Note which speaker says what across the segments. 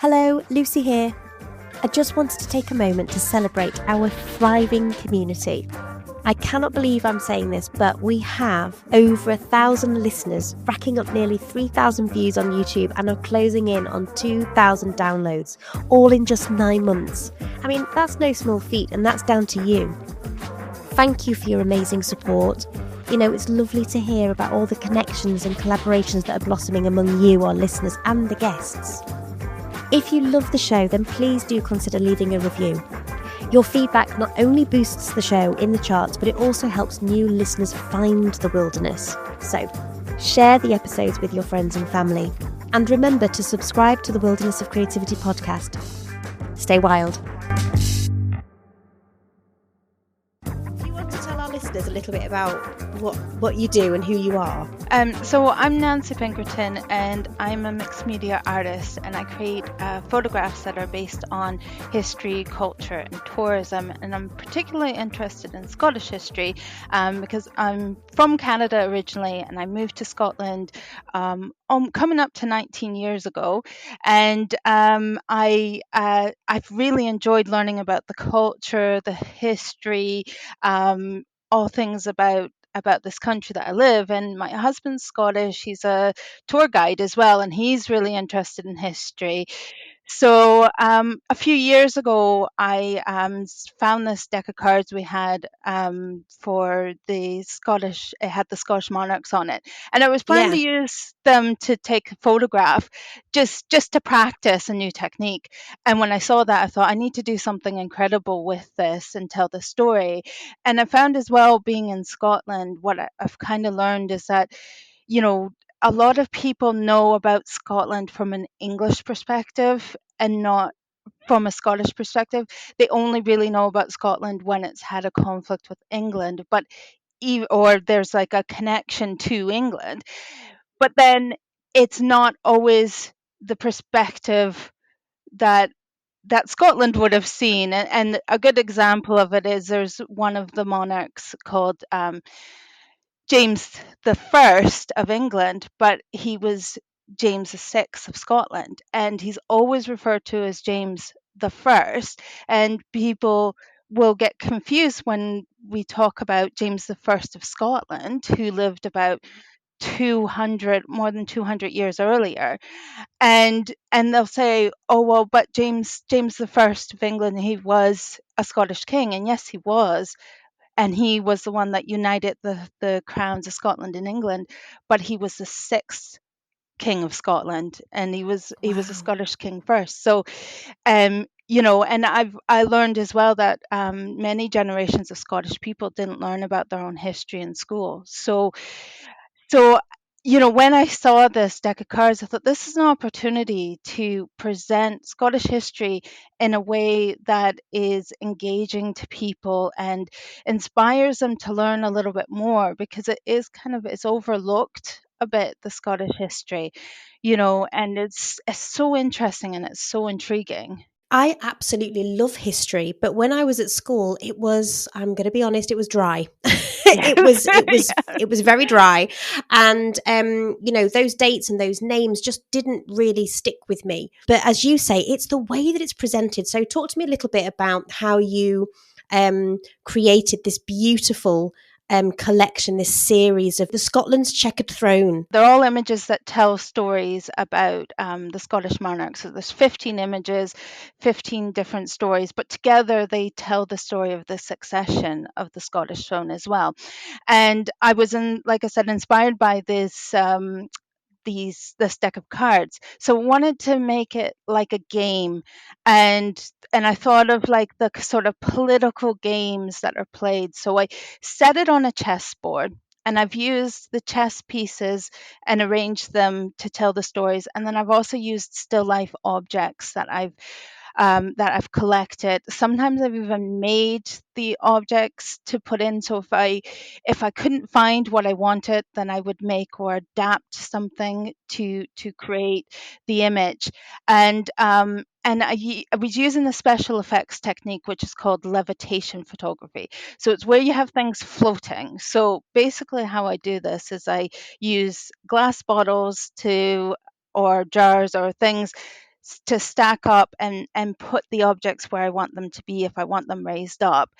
Speaker 1: Hello, Lucy here. I just wanted to take a moment to celebrate our thriving community. I cannot believe I'm saying this, but we have over 1,000 listeners, racking up nearly 3,000 views on YouTube and are closing in on 2,000 downloads, all in just 9 months. I mean, that's no small feat, and that's down to you. Thank you for your amazing support. You know, it's lovely to hear about all the connections and collaborations that are blossoming among you, our listeners, and the guests. If you love the show, then please do consider leaving a review. Your feedback not only boosts the show in the charts, but it also helps new listeners find the wilderness. So, share the episodes with your friends and family. And remember to subscribe to the Wilderness of Creativity podcast. Stay wild. Do you want to tell our listeners a little bit about what you do and who you are?
Speaker 2: So I'm Nancy Pinkerton, and I'm a mixed media artist, and I create photographs that are based on history, culture and tourism, and I'm particularly interested in Scottish history because I'm from Canada originally, and I moved to Scotland coming up to 19 years ago, and I've really enjoyed learning about the culture, the history, all things about this country that I live. And my husband's Scottish. He's a tour guide as well, and he's really interested in history. So a few years ago, I found this deck of cards we had for the Scottish. It had the Scottish monarchs on it, and I was planning to use them to take a photograph, just to practice a new technique. And when I saw that, I thought I need to do something incredible with this and tell the story. And I found as well, being in Scotland, what I've kind of learned is that, you know, a lot of people know about Scotland from an English perspective and not from a Scottish perspective. They only really know about Scotland when it's had a conflict with England, or there's like a connection to England. But then it's not always the perspective that Scotland would have seen. And a good example of it is there's one of the monarchs called James the First of England, but he was James the Sixth of Scotland, and he's always referred to as James the First. And people will get confused when we talk about James the First of Scotland, who lived about more than 200 years earlier, and they'll say, oh well, but James the First of England, he was a Scottish king. And yes, he was, and he was the one that united the crowns of Scotland and England, but he was the sixth king of Scotland, and he was a Scottish king first. So and I learned as well that many generations of Scottish people didn't learn about their own history in school. So when I saw this deck of cards, I thought this is an opportunity to present Scottish history in a way that is engaging to people and inspires them to learn a little bit more, because it's overlooked a bit, the Scottish history, and it's so interesting and it's so intriguing.
Speaker 1: I absolutely love history, but when I was at school, I'm going to be honest, it was dry. It was very dry. And, those dates and those names just didn't really stick with me. But as you say, it's the way that it's presented. So talk to me a little bit about how you created this beautiful collection, this series of the Scotland's Checkered Throne.
Speaker 2: They're all images that tell stories about the Scottish monarchs. So there's 15 images, 15 different stories, but together they tell the story of the succession of the Scottish throne as well. And I was like I said, inspired by this deck of cards. So I wanted to make it like a game, and I thought of like the sort of political games that are played. So I set it on a chessboard, and I've used the chess pieces and arranged them to tell the stories. And then I've also used still life objects that I've collected. Sometimes I've even made the objects to put in. So if I couldn't find what I wanted, then I would make or adapt something to create the image. And I was using the special effects technique, which is called levitation photography. So it's where you have things floating. So basically how I do this is I use glass bottles or jars or things, to stack up and put the objects where I want them to be if I want them raised up.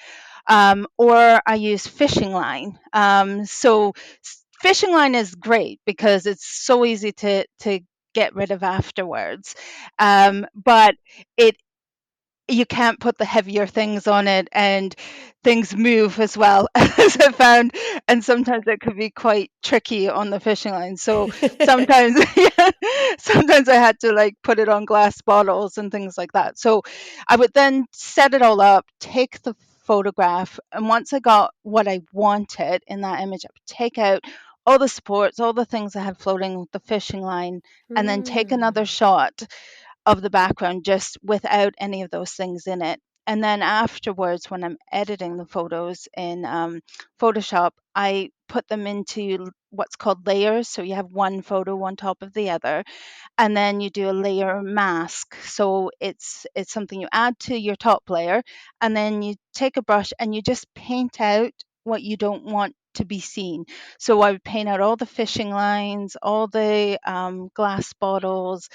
Speaker 2: Or I use fishing line. So fishing line is great because it's so easy to get rid of afterwards. But it you can't put the heavier things on it, and things move as well as I found, and sometimes it could be quite tricky on the fishing line. So sometimes yeah, sometimes I had to like put it on glass bottles and things like that. So I would then set it all up, take the photograph, and once I got what I wanted in that image, I would take out all the supports, all the things I had floating with the fishing line, and then take another shot of the background just without any of those things in it. And then afterwards, when I'm editing the photos in Photoshop, I put them into what's called layers. So you have one photo on top of the other, and then you do a layer mask. So it's something you add to your top layer, and then you take a brush and you just paint out what you don't want to be seen. So I would paint out all the fishing lines, all the glass bottles,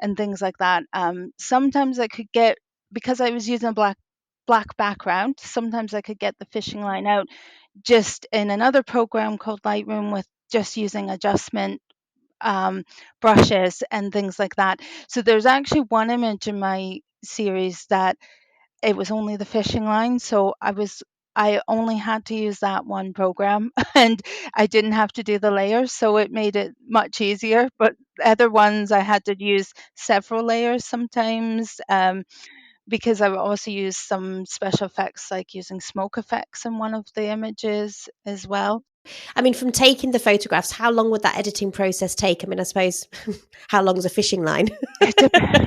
Speaker 2: and things like that. Sometimes I could get, because I was using a black background, sometimes I could get the fishing line out just in another program called Lightroom with just using adjustment brushes and things like that. So there's actually one image in my series that it was only the fishing line. So I only had to use that one program and I didn't have to do the layers. So it made it much easier. But other ones I had to use several layers sometimes, because I would also use some special effects like using smoke effects in one of the images as well.
Speaker 1: I mean, from taking the photographs, how long would that editing process take? I mean, I suppose, how long is a fishing line?
Speaker 2: It depends.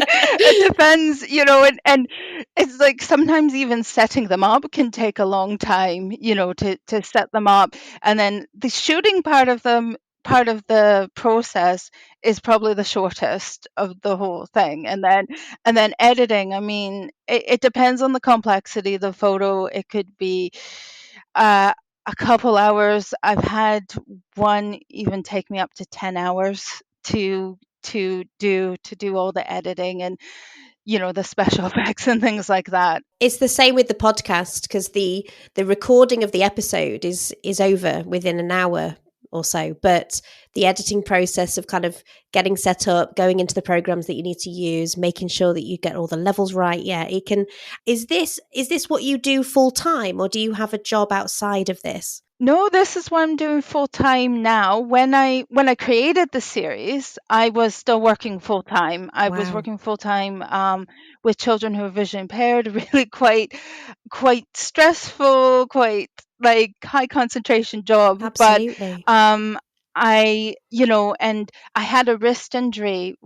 Speaker 2: It depends, and it's like sometimes even setting them up can take a long time, to set them up. And then the shooting part of the process is probably the shortest of the whole thing. And then editing, I mean, it depends on the complexity of the photo. It could be uh, a couple hours. I've had one even take me up to 10 hours to do all the editing and the special effects and things like that.
Speaker 1: It's the same with the podcast, because the recording of the episode is over within an hour or so, but the editing process of kind of getting set up, going into the programs that you need to use, making sure that you get all the levels right, it can. Is this what you do full time, or do you have a job outside of this?
Speaker 2: No, this is what I'm doing full time now. When I created the series, I was still working full time. I was
Speaker 1: Wow.
Speaker 2: working full time with children who are vision impaired, really quite stressful, quite like high concentration job. But
Speaker 1: Absolutely.
Speaker 2: and I had a wrist injury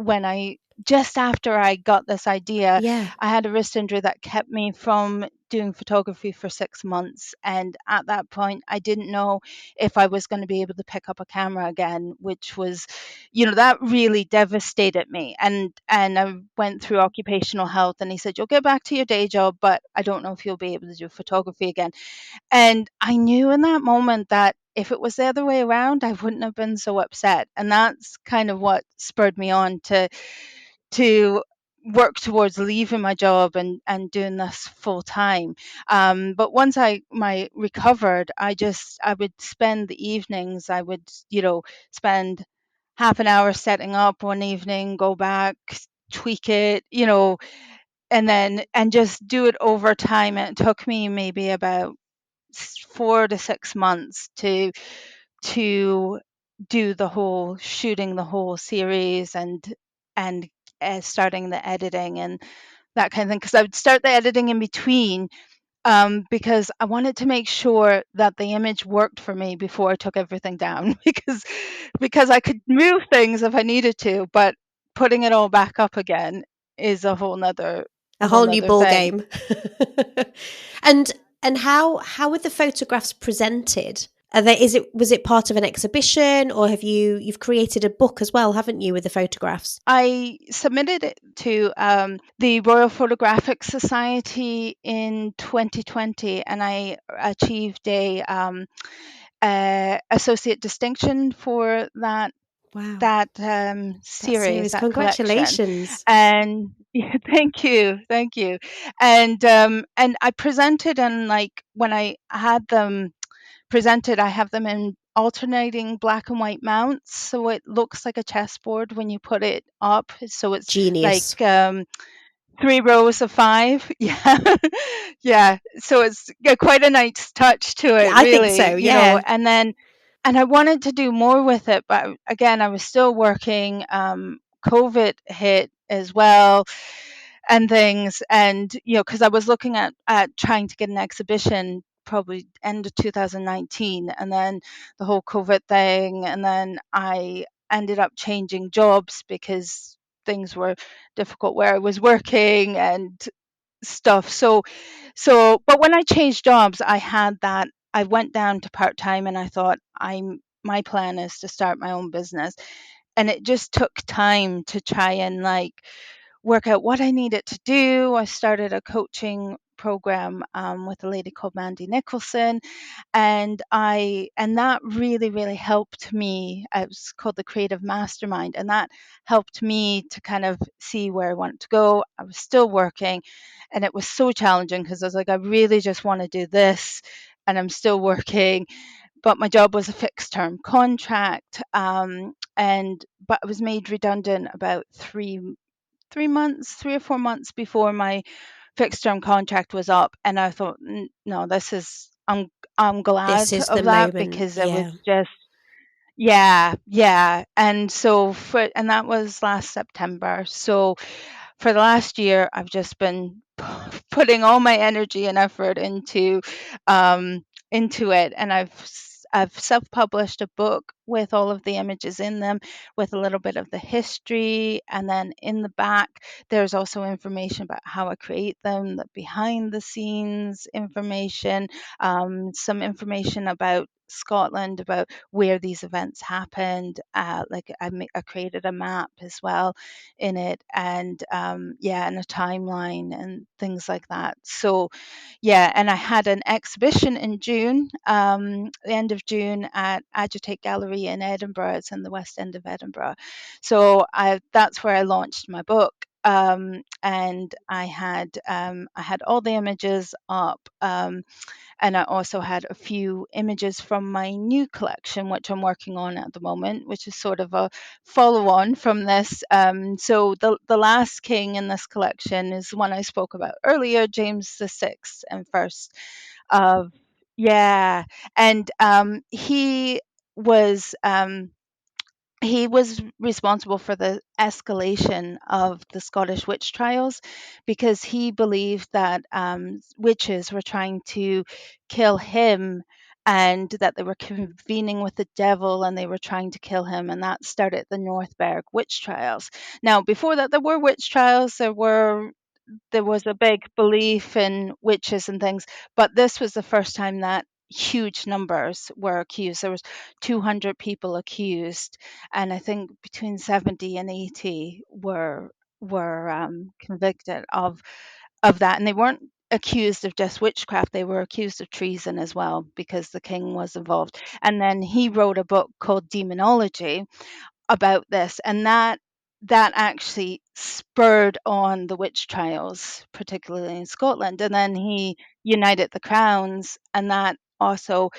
Speaker 2: just after I got this idea.
Speaker 1: Yeah.
Speaker 2: I had a wrist injury that kept me from doing photography for 6 months. And at that point, I didn't know if I was going to be able to pick up a camera again, which was, that really devastated me. And I went through occupational health, and he said, you'll get back to your day job, but I don't know if you'll be able to do photography again. And I knew in that moment that if it was the other way around, I wouldn't have been so upset. And that's kind of what spurred me on to work towards leaving my job and doing this full time. But once I recovered, I would spend the evenings. I would spend half an hour setting up one evening, go back, tweak it, and just do it over time. And it took me maybe about 4 to 6 months to do the whole shooting the whole series and starting the editing and that kind of thing, because I would start the editing in between, because I wanted to make sure that the image worked for me before I took everything down because I could move things if I needed to, but putting it all back up again is a whole nother
Speaker 1: A whole new ball
Speaker 2: thing.
Speaker 1: game. and how were the photographs presented? Was it part of an exhibition, or you've created a book as well, haven't you, with the photographs?
Speaker 2: I submitted it to the Royal Photographic Society in 2020, and I achieved a associate distinction for that
Speaker 1: Wow.
Speaker 2: that
Speaker 1: That
Speaker 2: series,
Speaker 1: series.
Speaker 2: that collection.
Speaker 1: Congratulations.
Speaker 2: And yeah, thank you. And I presented, and like when I had them presented, I have them in alternating black and white mounts, so it looks like a chessboard when you put it up. So it's like
Speaker 1: Genius.
Speaker 2: 3 rows of five. Yeah. Yeah. So it's got quite a nice touch to
Speaker 1: Yeah,
Speaker 2: it,
Speaker 1: I think so.
Speaker 2: really,
Speaker 1: Yeah.
Speaker 2: and I wanted to do more with it, but again, I was still working. COVID hit as well and things. And, because I was looking at trying to get an exhibition probably end of 2019, and then the whole COVID thing. And then I ended up changing jobs because things were difficult where I was working and stuff. But when I changed jobs, I went down to part time, and I thought, my plan is to start my own business. And it just took time to try and like work out what I needed to do. I started a coaching program with a lady called Mandy Nicholson, and that really, really helped me. It was called the Creative Mastermind, and that helped me to kind of see where I wanted to go. I was still working, and it was so challenging because I was like, I really just want to do this, and I'm still working, but my job was a fixed term contract, and but I was made redundant about 3 or 4 months before my fixed term contract was up, and I thought, No, this is I'm
Speaker 1: This
Speaker 2: glad
Speaker 1: is the
Speaker 2: of that
Speaker 1: moment.
Speaker 2: because it was
Speaker 1: Yeah.
Speaker 2: just yeah. And so and that was last September. So for the last year, I've just been putting all my energy and effort um, into it, and I've self-published a book with all of the images in them, with a little bit of the history, and then in the back there's also information about how I create them, the behind the scenes information, some information about Scotland, about where these events happened. Like I created a map as well in it, and and a timeline and things like that. So yeah, and I had an exhibition in June, the end of June, at Agitate Gallery in Edinburgh. It's in the West End of Edinburgh. So that's where I launched my book. And I had all the images up, and I also had a few images from my new collection, which I'm working on at the moment, which is sort of a follow on from this. So the last king in this collection is one I spoke about earlier, James the Sixth and First of yeah, and was. He was responsible for the escalation of the Scottish witch trials because he believed that witches were trying to kill him, and that they were convening with the devil and they were trying to kill him. And that started the Northberg witch trials. Now, before that, there were witch trials. There was a big belief in witches and things, but this was the first time that huge numbers were accused. There was 200 people accused, and I think between 70 and 80 were convicted of that. And they weren't accused of just witchcraft; they were accused of treason as well, because the king was involved. And then he wrote a book called Demonology about this, and that actually spurred on the witch trials, particularly in Scotland. And then he united the crowns, and that also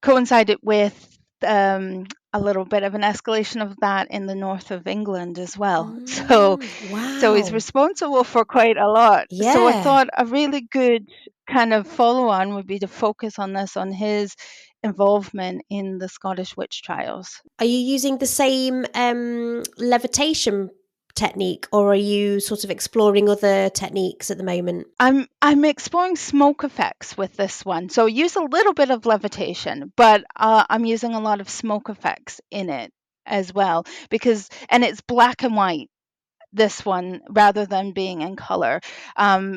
Speaker 2: coincided with a little bit of an escalation of that in the north of England as well. So he's
Speaker 1: Wow.
Speaker 2: responsible for quite a lot. So I
Speaker 1: Yeah.
Speaker 2: thought a really good kind of follow on would be to focus on this, on his involvement in the Scottish witch trials.
Speaker 1: Are you using the same levitation technique, or are you sort of exploring other techniques at the moment?
Speaker 2: I'm exploring smoke effects with this one. So use a little bit of levitation, but I'm using a lot of smoke effects in it as well, and it's black and white, this one, rather than being in color,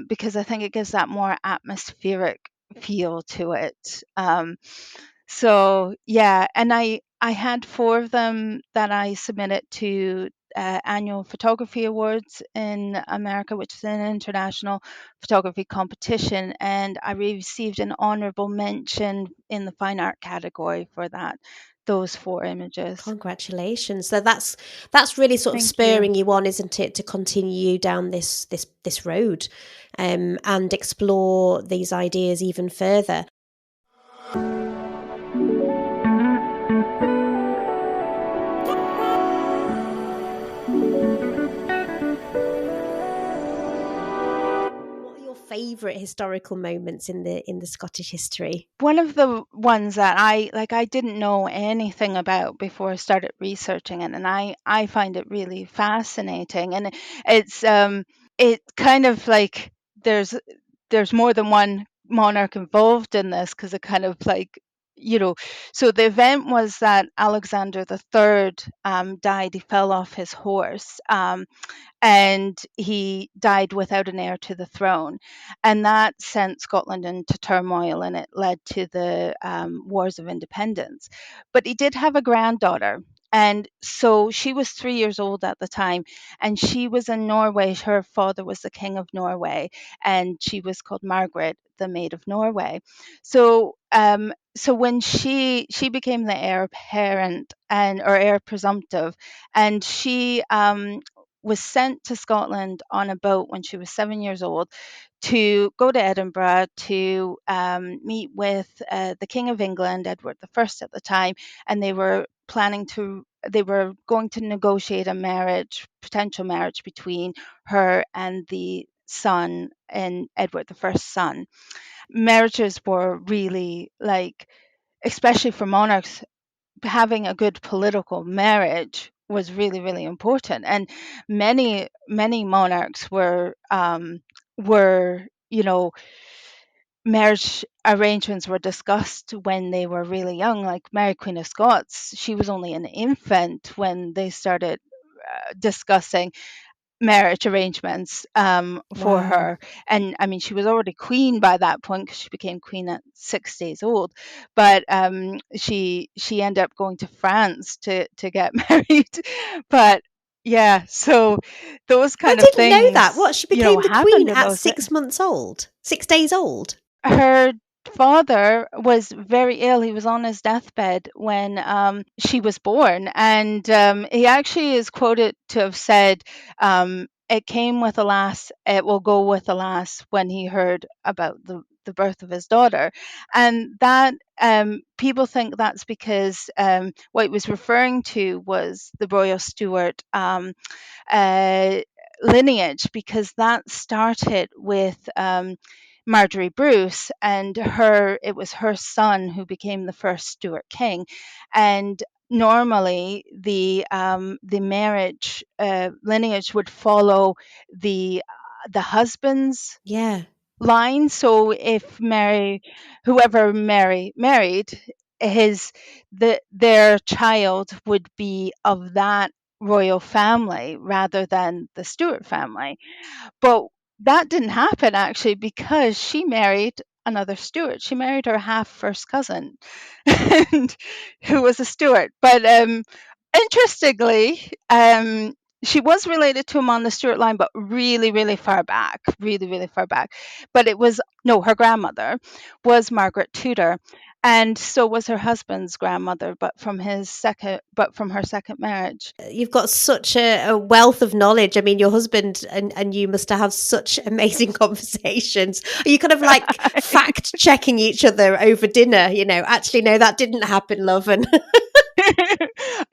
Speaker 2: because I think it gives that more atmospheric feel to it. So yeah, and I had 4 of them that I submitted to annual photography awards in America, which is an international photography competition, and I received an honorable mention in the fine art category for that. those 4 images.
Speaker 1: Congratulations. So that's really sort of
Speaker 2: Thank
Speaker 1: spurring
Speaker 2: you.
Speaker 1: you on, isn't it, to continue down this road, and explore these ideas even further. What are your favourite historical moments in the Scottish history?
Speaker 2: One of the ones that I didn't know anything about before I started researching it, and I find it really fascinating. And it's it kind of like there's more than one monarch involved in this, because it kind of like, so the event was that Alexander the Third died. He fell off his horse, and he died without an heir to the throne. And that sent Scotland into turmoil, and it led to the Wars of Independence. But he did have a granddaughter. And so she was 3 years old at the time, and she was in Norway. Her father was the King of Norway, and she was called Margaret, the Maid of Norway. So when she became the heir apparent, or heir presumptive, and she was sent to Scotland on a boat when she was 7 years old to go to Edinburgh to meet with the King of England, Edward the First at the time, and they were going to negotiate a potential marriage between her and the son, and Edward the First's son. Marriages were really, like, especially for monarchs, having a good political marriage was really, really important. And many monarchs were marriage arrangements were discussed when they were really young. Like Mary Queen of Scots, she was only an infant when they started discussing marriage arrangements for
Speaker 1: Wow.
Speaker 2: her. And I mean, she was already queen by that point, because she became queen at 6 days old. But she ended up going to France to get married. But yeah, so those
Speaker 1: I
Speaker 2: kind of
Speaker 1: didn't know that.
Speaker 2: things,
Speaker 1: What, she became the queen
Speaker 2: happened in
Speaker 1: at
Speaker 2: those.
Speaker 1: 6 months old? 6 days old?
Speaker 2: Her father was very ill. He was on his deathbed when she was born. And he actually is quoted to have said, it came with a lass, it will go with a lass, when he heard about the birth of his daughter. And that, people think that's because what he was referring to was the Royal Stuart uh, lineage, because that started with Marjorie Bruce, and it was her son who became the first Stuart king. And normally the marriage lineage would follow the husband's
Speaker 1: Yeah.
Speaker 2: line. So if whoever Mary married, their child would be of that royal family rather than the Stuart family. But that didn't happen, actually, because she married another Stuart. She married her half first cousin, and who was a Stuart. But interestingly, she was related to him on the Stuart line, but really, really far back, really, really far back. But it was, no, her grandmother was Margaret Tudor, and so was her husband's grandmother, but from her second marriage.
Speaker 1: You've got such a wealth of knowledge. I mean, your husband and you must have such amazing conversations. Are you kind of like fact checking each other over dinner? Actually, no, that didn't happen, love. And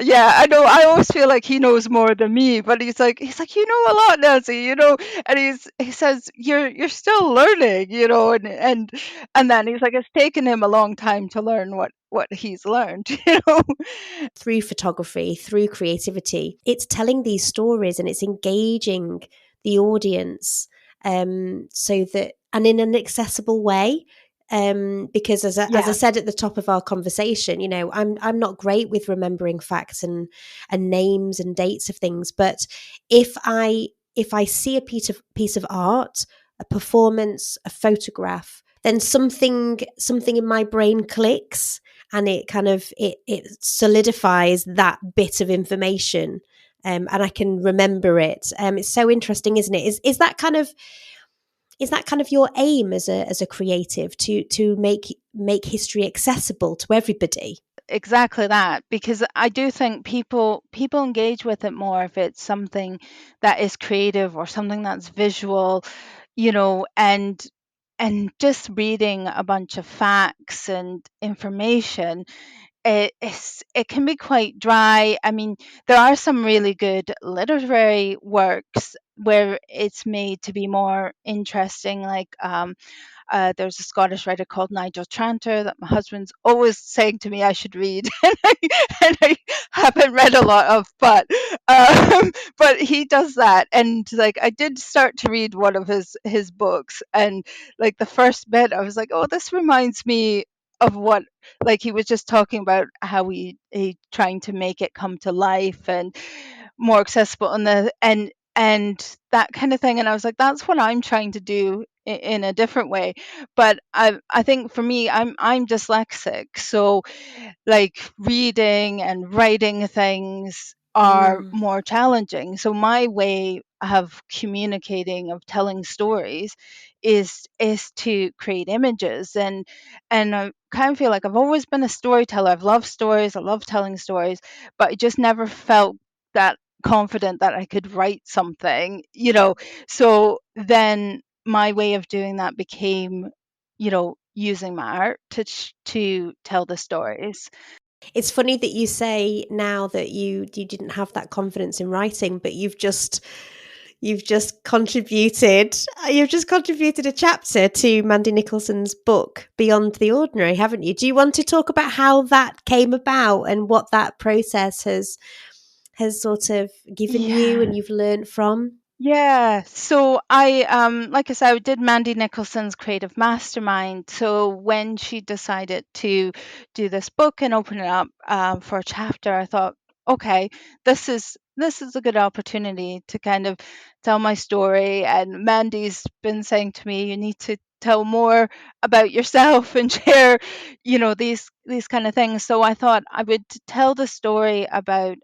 Speaker 2: Yeah, I know. I always feel like he knows more than me, but he's like, you know a lot, Nancy. And he says you're still learning, and then he's like, it's taken him a long time to learn what he's learned,
Speaker 1: through photography, through creativity, it's telling these stories and it's engaging the audience, so that, and in an accessible way. Because as I
Speaker 2: Yeah,
Speaker 1: said at the top of our conversation, I'm not great with remembering facts and names and dates of things, but if I see a piece of art, a performance, a photograph, then something in my brain clicks, and it kind of it solidifies that bit of information, and I can remember it. It's so interesting, isn't it? Is that kind of your aim as a creative, to make history accessible to everybody?
Speaker 2: exactly that, because I do think people engage with it more if it's something that is creative or something that's visual, and just reading a bunch of facts and information, it can be quite dry. I mean, there are some really good literary works where it's made to be more interesting, like there's a Scottish writer called Nigel Tranter that my husband's always saying to me I should read, and I haven't read a lot of, but he does that, and like I did start to read one of his books, and like the first bit, I was like, oh, this reminds me of what, like he was just talking about how he trying to make it come to life and more accessible, and that kind of thing. And I was like, that's what I'm trying to do in a different way. But I think for me, I'm dyslexic, so like reading and writing things are
Speaker 1: Mm.
Speaker 2: more challenging. So my way of communicating, of telling stories, is to create images, and I kind of feel like I've always been a storyteller. I've loved stories, I love telling stories, but I just never felt that confident that I could write something, So then my way of doing that became, using my art to tell the stories.
Speaker 1: It's funny that you say now that you didn't have that confidence in writing, but you've just contributed a chapter to Mandy Nicholson's book Beyond the Ordinary, haven't you? Do you want to talk about how that came about and what that process has sort of given you
Speaker 2: Yeah.
Speaker 1: and you've learned from?
Speaker 2: Yeah, so like I said, I did Mandy Nicholson's Creative Mastermind. So when she decided to do this book and open it up for a chapter, I thought, okay, this is a good opportunity to kind of tell my story. And Mandy's been saying to me, you need to tell more about yourself and share, these kind of things. So I thought I would tell the story about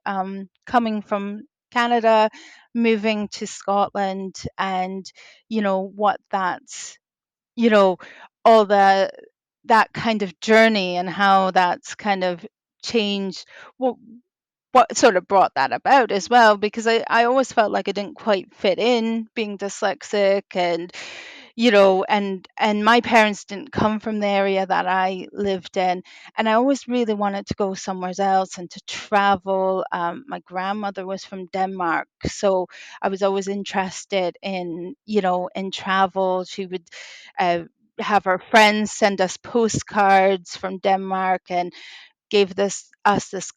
Speaker 2: coming from Canada, moving to Scotland, and what that's, you know all that kind of journey, and how that's kind of changed, what sort of brought that about as well, because I always felt like I didn't quite fit in being dyslexic, and my parents didn't come from the area that I lived in, and I always really wanted to go somewhere else and to travel. My grandmother was from Denmark, so I was always interested in travel. She would uh, have her friends send us postcards from Denmark, and gave this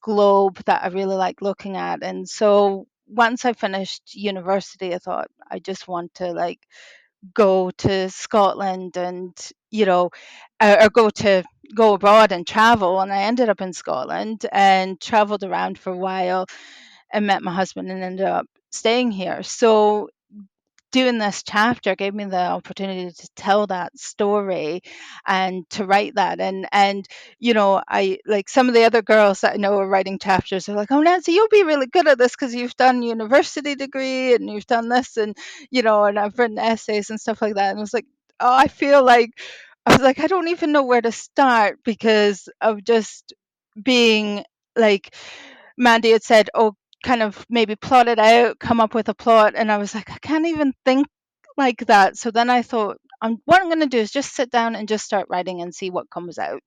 Speaker 2: globe that I really like looking at. And so once I finished university, I thought I just want to like go to Scotland, and or go abroad and travel. And I ended up in Scotland and traveled around for a while, and met my husband and ended up staying here. So doing this chapter gave me the opportunity to tell that story and to write that. And I, like, some of the other girls that I know are writing chapters are like, oh, Nancy, you'll be really good at this because you've done university degree and you've done this, and I've written essays and stuff like that. And I was like, oh, I was like, I don't even know where to start because of just being like, Mandy had said, oh, kind of maybe plot it out, come up with a plot. And I was like, I can't even think like that. So then I thought, what I'm going to do is just sit down and just start writing and see what comes out.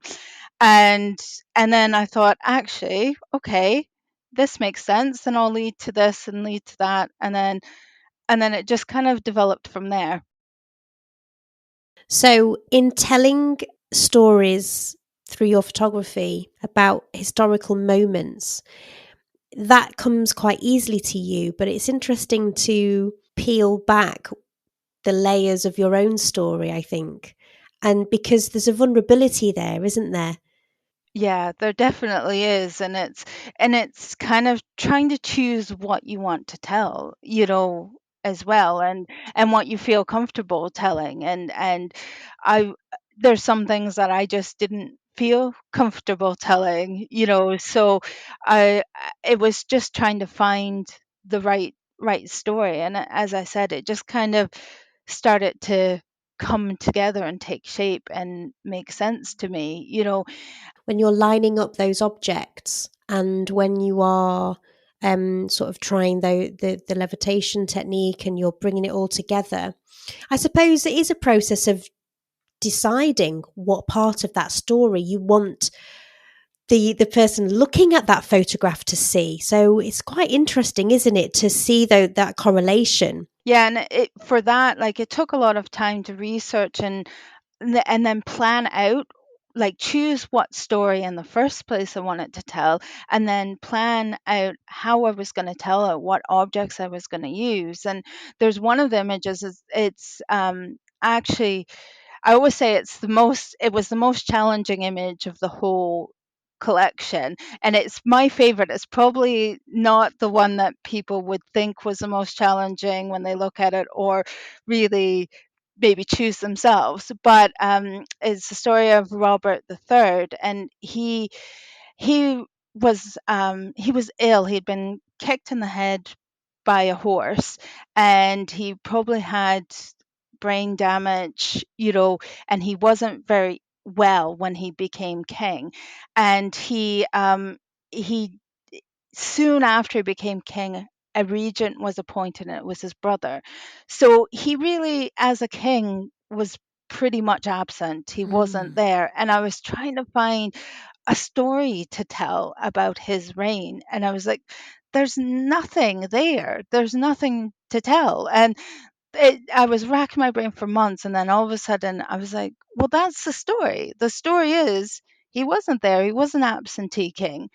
Speaker 2: And and then I thought, actually, okay, this makes sense, and I'll lead to this and lead to that, and then it just kind of developed from there.
Speaker 1: So, in telling stories through your photography about historical moments, that comes quite easily to you, but it's interesting to peel back the layers of your own story, I think. And because there's a vulnerability there, isn't there?
Speaker 2: Yeah, there definitely is, and it's kind of trying to choose what you want to tell, as well, and what you feel comfortable telling, and I there's some things that I just didn't feel comfortable telling, so it was just trying to find the right story, and as I said, it just kind of started to come together and take shape and make sense to me,
Speaker 1: When you're lining up those objects and when you are sort of trying the levitation technique and you're bringing it all together, I suppose it is a process of deciding what part of that story you want the person looking at that photograph to see. So it's quite interesting, isn't it, to see that correlation.
Speaker 2: Yeah, and for that, like, it took a lot of time to research and then plan out, like, choose what story in the first place I wanted to tell, and then plan out how I was going to tell it, what objects I was going to use. And there's one of the images is it's actually, I always say it was the most challenging image of the whole collection, and it's my favorite. It's probably not the one that people would think was the most challenging when they look at it, or really maybe choose themselves, but it's the story of Robert III. And he he was ill. He'd been kicked in the head by a horse, and he probably had brain damage, and he wasn't very well when he became king. And he soon after he became king, a regent was appointed, and it was his brother. So he really, as a king, was pretty much absent. He wasn't
Speaker 1: Mm.
Speaker 2: there. And I was trying to find a story to tell about his reign. And I was like, there's nothing there. There's nothing to tell. And I was racking my brain for months. And then all of a sudden, I was like, well, that's the story. The story is he wasn't there. He was an absentee king.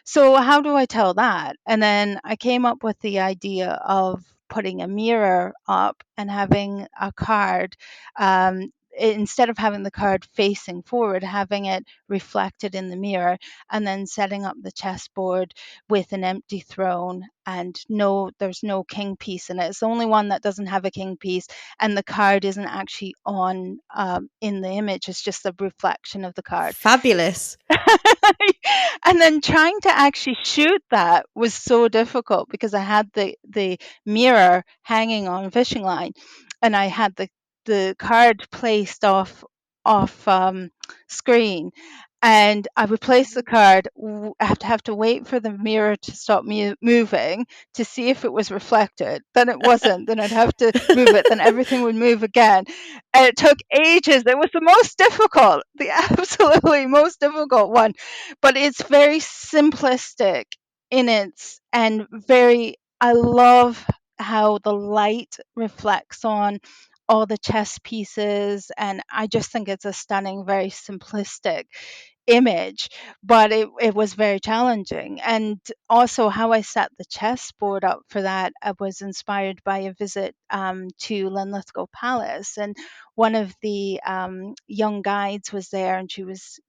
Speaker 2: So how do I tell that? And then I came up with the idea of putting a mirror up and having a card, instead of having the card facing forward, having it reflected in the mirror, and then setting up the chessboard with an empty throne, and there's no king piece in it. It's the only one that doesn't have a king piece, and the card isn't actually on in the image. It's just a reflection of the card.
Speaker 1: Fabulous.
Speaker 2: And then trying to actually shoot that was so difficult, because I had the mirror hanging on a fishing line, and I had the card placed off screen, and I would place the card. I have to wait for the mirror to stop moving to see if it was reflected. Then it wasn't. Then I'd have to move it. Then everything would move again. And it took ages. It was the most difficult, the absolutely most difficult one. But it's very simplistic in its, and I love how the light reflects on all the chess pieces, and I just think it's a stunning, very simplistic image. But it was very challenging. And also how I set the chessboard up for that, I was inspired by a visit to Linlithgow Palace, and one of the young guides was there, and she was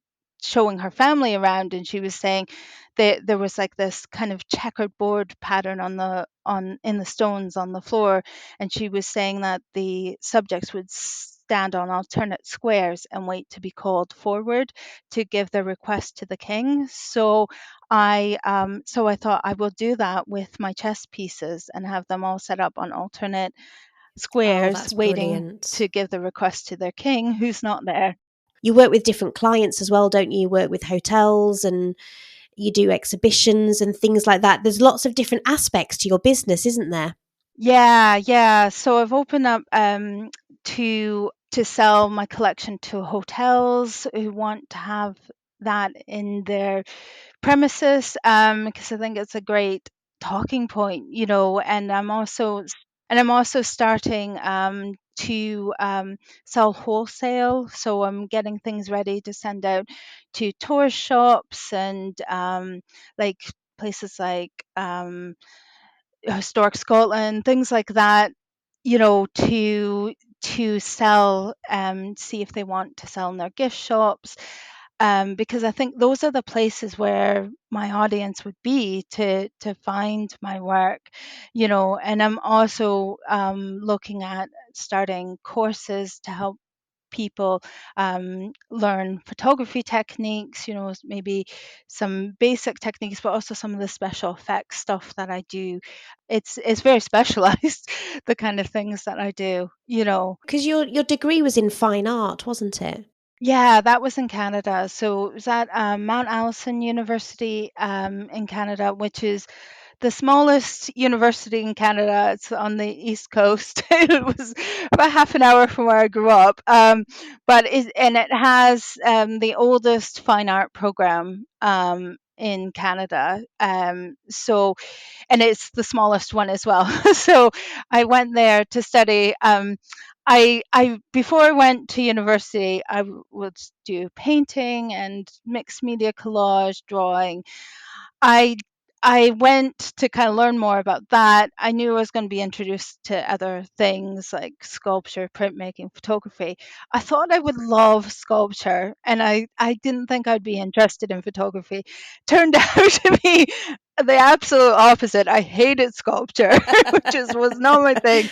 Speaker 2: showing her family around, and she was saying that there was like this kind of checkered board pattern on in the stones on the floor, and she was saying that the subjects would stand on alternate squares and wait to be called forward to give their request to the king. So I thought I will do that with my chess pieces and have them all set up on alternate
Speaker 1: Oh,
Speaker 2: squares,
Speaker 1: that's
Speaker 2: waiting
Speaker 1: brilliant.
Speaker 2: to give the request to their king, who's not there.
Speaker 1: You work with different clients as well, don't you? You work with hotels and you do exhibitions and things like that. There's lots of different aspects to your business, isn't there?
Speaker 2: Yeah, yeah. So I've opened up to sell my collection to hotels who want to have that in their premises, because I think it's a great talking point, and I'm also starting to sell wholesale. So I'm getting things ready to send out to tourist shops, and like places like Historic Scotland, things like that, to sell, see if they want to sell in their gift shops, because I think those are the places where my audience would be to find my work, And I'm also looking at starting courses to help people learn photography techniques, maybe some basic techniques, but also some of the special effects stuff that I do. It's very specialized, the kind of things that I do.
Speaker 1: Because your degree was in fine art, wasn't it?
Speaker 2: Yeah, that was in Canada. So it was at Mount Allison University in Canada, which is the smallest university in Canada. It's on the East Coast. It was about half an hour from where I grew up. And it has the oldest fine art program in Canada. And it's the smallest one as well. So I went there to study. I before I went to university, would do painting and mixed media collage, drawing. I I went to kind of learn more about that. I knew I was going to be introduced to other things like sculpture, printmaking, photography. I thought I would love sculpture, and I didn't think I'd be interested in photography. Turned out to be the absolute opposite. I hated sculpture, which was not my thing.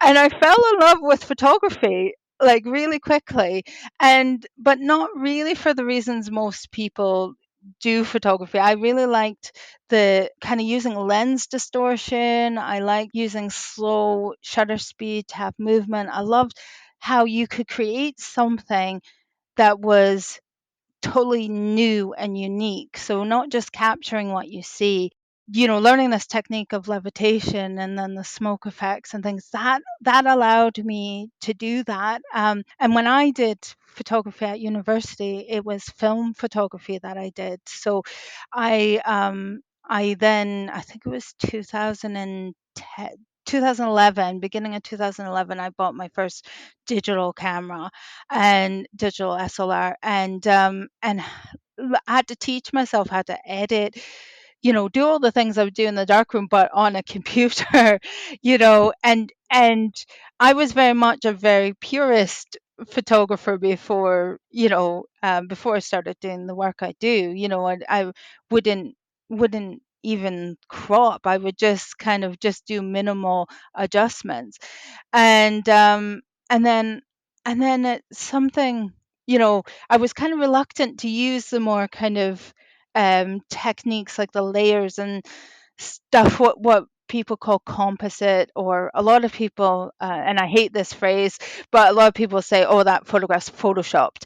Speaker 2: And I fell in love with photography like really quickly, and but not really for the reasons most people do photography. I really liked the kind of using lens distortion. I like using slow shutter speed to have movement. I loved how you could create something that was totally new and unique. So not just capturing what you see, learning this technique of levitation and then the smoke effects and things that allowed me to do that. And when I did photography at university, it was film photography that I did. So I then, I think it was 2010, 2011, beginning of 2011, I bought my first digital camera and digital SLR, and I had to teach myself how to edit, do all the things I would do in the darkroom, but on a computer, and I was very much a very purist photographer before I started doing the work I do. I wouldn't wouldn't even crop. I would just kind of just do minimal adjustments, and um and then it's something, I was kind of reluctant to use the more kind of techniques like the layers and stuff, what people call composite, or a lot of people, and I hate this phrase, but a lot of people say, oh, that photograph's photoshopped,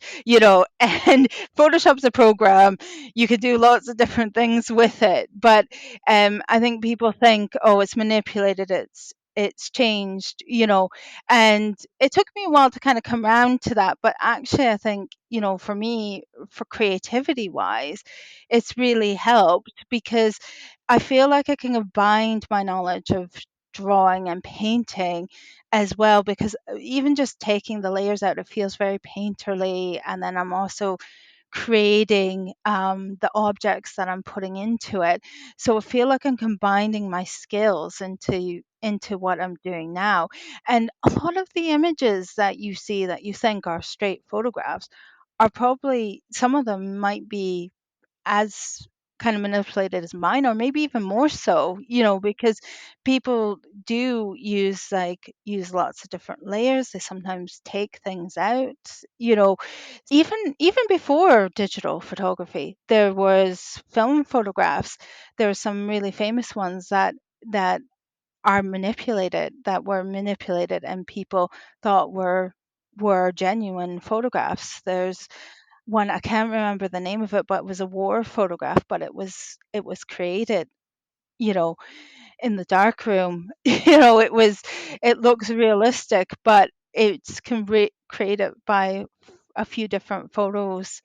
Speaker 2: and Photoshop's a program. You could do lots of different things with it, but I think people think, oh, it's manipulated, it's changed, and it took me a while to kind of come around to that. But actually, I think, for me, for creativity wise, it's really helped, because I feel like I can combine my knowledge of drawing and painting as well, because even just taking the layers out, it feels very painterly. And then I'm also creating the objects that I'm putting into it. So I feel like I'm combining my skills into what I'm doing now. And a lot of the images that you see that you think are straight photographs are probably, some of them might be as kind of manipulated as mine, or maybe even more so, because people do use lots of different layers. They sometimes take things out, you know even before digital photography, there was film photographs. There are some really famous ones that were manipulated, and people thought were genuine photographs. There's one, I can't remember the name of it, but it was a war photograph, but it was created, you know, in the dark room. It looks realistic, but it's created by a few different photos.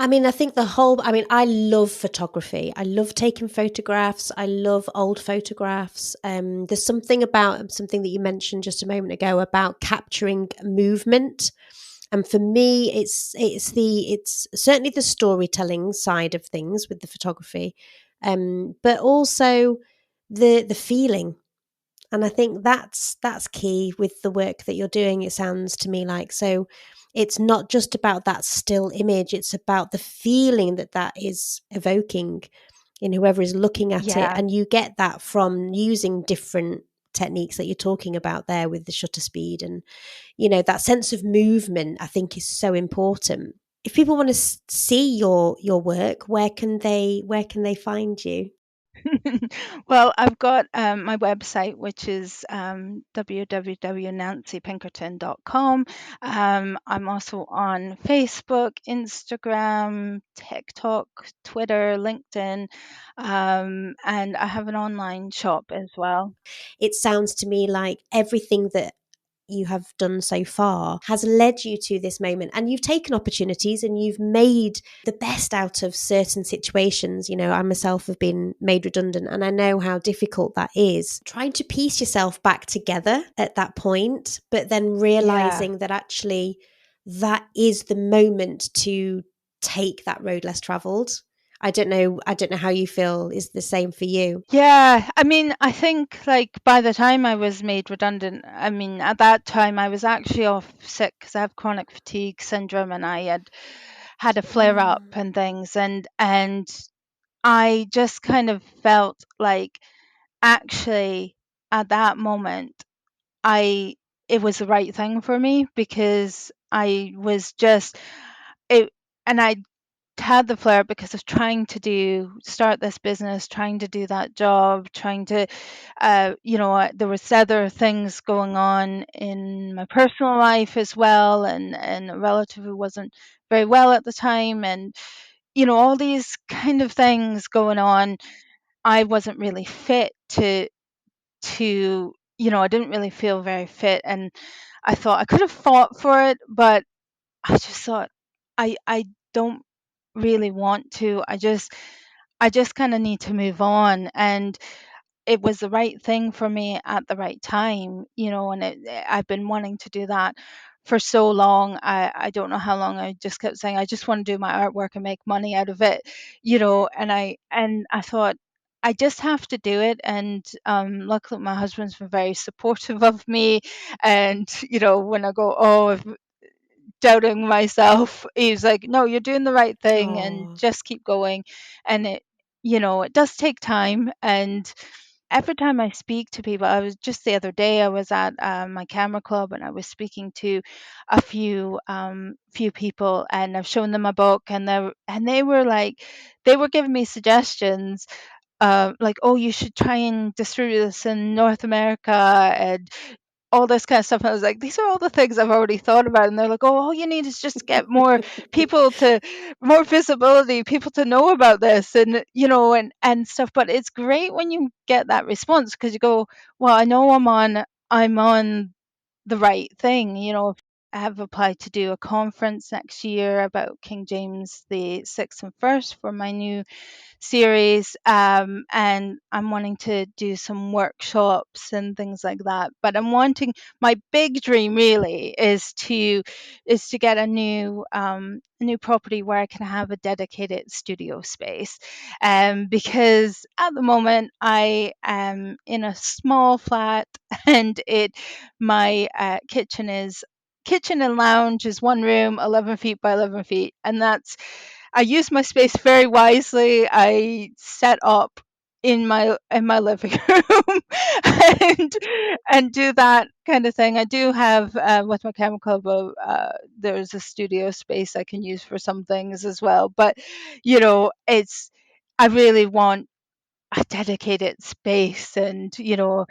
Speaker 1: I mean, I love photography. I love taking photographs. I love old photographs. There's something about something that you mentioned just a moment ago about capturing movement. And for me, it's certainly the storytelling side of things with the photography, but also the feeling. And I think that's key with the work that you're doing. It sounds to me like, so it's not just about that still image, it's about the feeling that is evoking in whoever is looking at it.
Speaker 2: Yeah.
Speaker 1: And you get that from using different techniques that you're talking about there with the shutter speed, and that sense of movement, I think, is so important. If people want to see your work, where can they find you?
Speaker 2: Well, I've got my website, which is www.nancypinkerton.com. I'm also on Facebook, Instagram, TikTok, Twitter, LinkedIn, and I have an online shop as well.
Speaker 1: It sounds to me like everything that you have done so far has led you to this moment, and you've taken opportunities and you've made the best out of certain situations. I myself have been made redundant, and I know how difficult that is, trying to piece yourself back together at that point, but then realizing that actually that is the moment to take that road less traveled. I don't know how you feel is the same for you.
Speaker 2: Yeah, I mean, I think like by the time I was made redundant, I mean, at that time I was actually off sick because I have chronic fatigue syndrome, and I had a flare up and things, and I just kind of felt like actually at that moment it was the right thing for me, because I was just it and I had the flare because of trying to start this business, trying to do that job, trying to, there was other things going on in my personal life as well, and a relative who wasn't very well at the time, and all these kind of things going on. I wasn't really fit to I didn't really feel very fit, and I thought I could have fought for it, but I just thought I don't really want to. I just kind of need to move on, and it was the right thing for me at the right time, and I've been wanting to do that for so long. I don't know how long. I just kept saying I just want to do my artwork and make money out of it, and I thought I just have to do it. And luckily my husband's been very supportive of me, and when I go, oh, doubting myself, he's like, no, you're doing the right thing, and
Speaker 1: Aww.
Speaker 2: just keep going. And it does take time. And every time I speak to people, I was just the other day, I was at my camera club, and I was speaking to a few people, and I've shown them a book, and they were like, they were giving me suggestions, like, oh, you should try and distribute this in North America, and all this kind of stuff. And I was like, these are all the things I've already thought about. And they're like, oh, all you need is just to get more more visibility, people to know about this, and and stuff. But it's great when you get that response, because you go, well, I know I'm on the right thing. I have applied to do a conference next year about King James the Sixth and First for my new series, and I'm wanting to do some workshops and things like that. But my big dream really is to get a new property where I can have a dedicated studio space, because at the moment I am in a small flat, and my kitchen and lounge is one room, 11 feet by 11 feet, and I use my space very wisely. I set up in my living room, and do that kind of thing. I do have, with my camera club, there's a studio space I can use for some things as well. But it's I really want a dedicated space, and I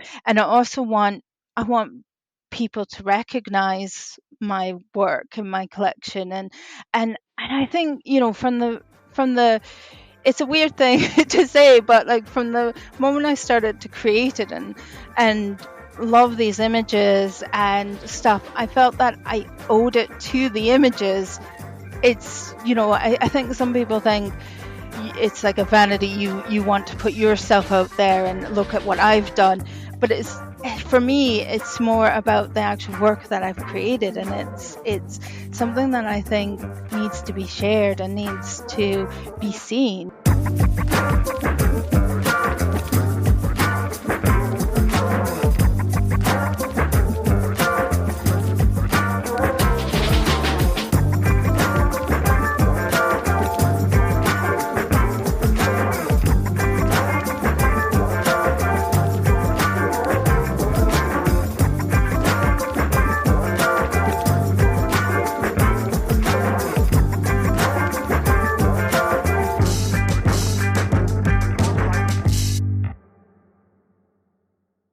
Speaker 2: want people to recognize my work and my collection, and I think, from the it's a weird thing to say, but like from the moment I started to create it, and love these images and stuff, I felt that I owed it to the images. I think some people think it's like a vanity. You want to put yourself out there and look at what I've done, but for me, it's more about the actual work that I've created, and it's something that I think needs to be shared and needs to be seen.